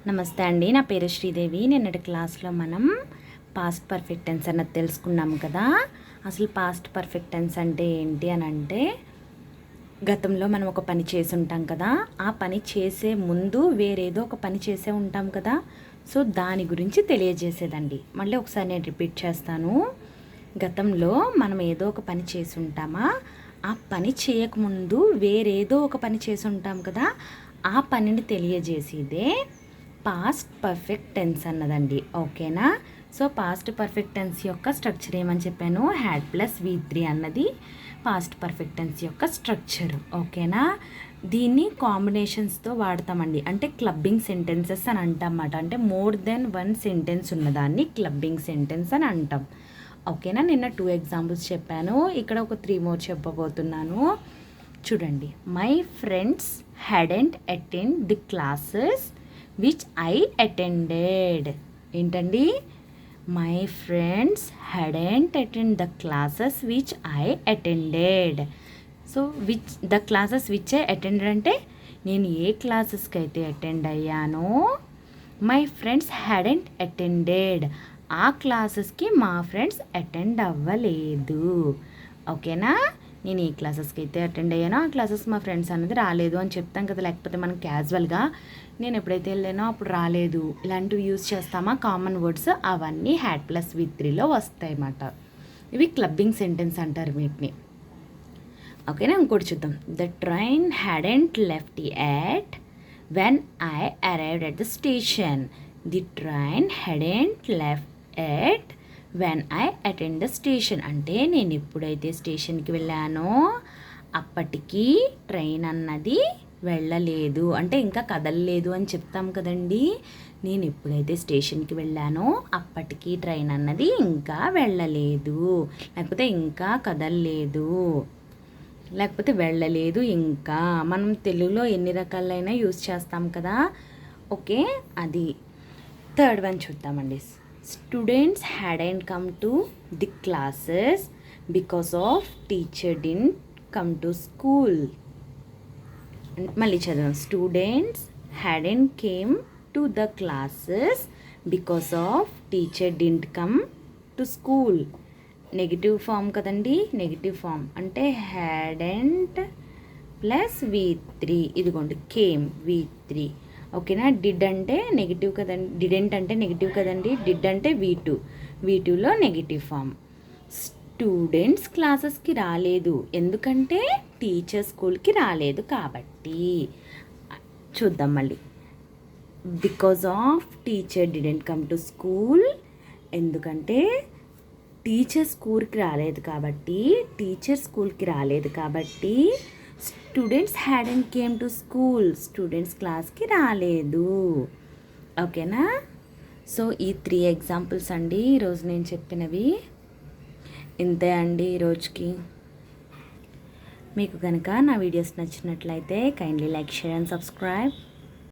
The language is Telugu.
నమస్తే అండి, నా పేరు శ్రీదేవి. నిన్నటి క్లాస్లో మనం పాస్ట్ పర్ఫెక్ట్ టెన్స్ అన్నది తెలుసుకున్నాం కదా. అసలు పాస్ట్ పర్ఫెక్ట్ టెన్స్ అంటే ఏంటి అని అంటే, గతంలో మనం ఒక పని చేసి ఉంటాం కదా, ఆ పని చేసే ముందు వేరేదో ఒక పని చేసే ఉంటాం కదా. సో దాని గురించి తెలియజేసేదండి. మళ్ళీ ఒకసారి నేను రిపీట్ చేస్తాను. గతంలో మనం ఏదో ఒక పని చేసి ఉంటామా, ఆ పని చేయకముందు వేరేదో ఒక పని చేసి ఉంటాం కదా, ఆ పనిని తెలియజేసేదే పాస్ట్ పర్ఫెక్ట్ టెన్స్ అన్నదండి. ఓకేనా. సో పాస్ట్ పర్ఫెక్ట్ టెన్స్ యొక్క స్ట్రక్చర్ ఏమని చెప్పాను, హ్యాడ్ ప్లస్ V3 అన్నది పాస్ట్ పర్ఫెక్ట్ టెన్స్ యొక్క స్ట్రక్చర్. ఓకేనా. దీన్ని కాంబినేషన్స్తో వాడతామండి. అంటే క్లబ్బింగ్ సెంటెన్సెస్ అని అంటామన్నమాట. అంటే మోర్ దెన్ వన్ సెంటెన్స్ ఉన్నదాన్ని క్లబ్బింగ్ సెంటెన్స్ అని అంటాం. ఓకేనా. నిన్న 2 ఎగ్జాంపుల్స్ చెప్పాను, ఇక్కడ ఒక 3 మోర్ చెప్పబోతున్నాను. చూడండి. My friends hadn't attend the classes which I attended. ఏంటండి, my friends hadn't attend the classes which I attended. So the classes which I attended అంటే నేను ఏ క్లాసెస్కి అయితే అటెండ్ అయ్యానో, మై ఫ్రెండ్స్ హ్యాడెంట్ అటెండెడ్, ఆ క్లాసెస్కి మా ఫ్రెండ్స్ అటెండ్ అవ్వలేదు. ఓకేనా. నేను ఏ క్లాసెస్కి అయితే అటెండ్ అయ్యానో ఆ క్లాసెస్ మా ఫ్రెండ్స్ అనేది రాలేదు అని చెప్తాం కదా. లేకపోతే మనం క్యాజువల్గా నేను ఎప్పుడైతే వెళ్ళానో అప్పుడు రాలేదు ఇలాంటివి యూజ్ చేస్తామా, కామన్ వర్డ్స్, అవన్నీ హ్యాడ్ ప్లస్ V3లో వస్తాయి అన్నమాట. ఇవి క్లబ్బింగ్ సెంటెన్స్ అంటారు వీటిని. ఓకేనా. ఇంకోటి చూద్దాం. The train hadn't left at when I arrived at the station. The train hadn't left at when I attend the station అంటే నేను ఎప్పుడైతే స్టేషన్కి వెళ్ళానో అప్పటికి ట్రైన్ అన్నది వెళ్ళలేదు, అంటే ఇంకా కదలలేదు అని చెప్తాం కదండి. నేను ఎప్పుడైతే స్టేషన్కి వెళ్ళానో అప్పటికి ట్రైన్ అన్నది ఇంకా వెళ్ళలేదు, లేకపోతే ఇంకా కదలలేదు, లేకపోతే వెళ్ళలేదు. ఇంకా మనం తెలుగులో ఎన్ని రకాలైనా యూజ్ చేస్తాం కదా. ఓకే. అది థర్డ్ వన్ చూద్దామండి. Students hadn't come to the classes because of teacher didn't come to school. మళ్ళీ చదవం. Students hadn't came to the classes because of teacher didn't come to school. Negative form కదండి. నెగిటివ్ ఫామ్ అంటే హ్యాడెంట్ ప్లస్ V3. ఇదిగోండి కేమ్ V3. ఓకేనా. డిడ్ అంటే నెగిటివ్ కదండి, డిడెంట్ అంటే నెగిటివ్ కదండి, డిడ్ అంటే V2లో నెగిటివ్ ఫామ్. స్టూడెంట్స్ క్లాసెస్కి రాలేదు ఎందుకంటే టీచర్ స్కూల్కి రాలేదు కాబట్టి. చూద్దాం మళ్ళీ. Because of teacher didn't come to school, ఎందుకంటే టీచర్ స్కూల్కి రాలేదు కాబట్టి, టీచర్ స్కూల్కి రాలేదు కాబట్టి. Students hadn't came to school, students క్లాస్కి రాలేదు. ఓకేనా. సో ఈ 3 ఎగ్జాంపుల్స్ అండి ఈరోజు నేను చెప్పినవి. ఇంతే అండి ఈరోజుకి. మీకు కనుక నా వీడియోస్ నచ్చినట్లయితే kindly like, share and subscribe.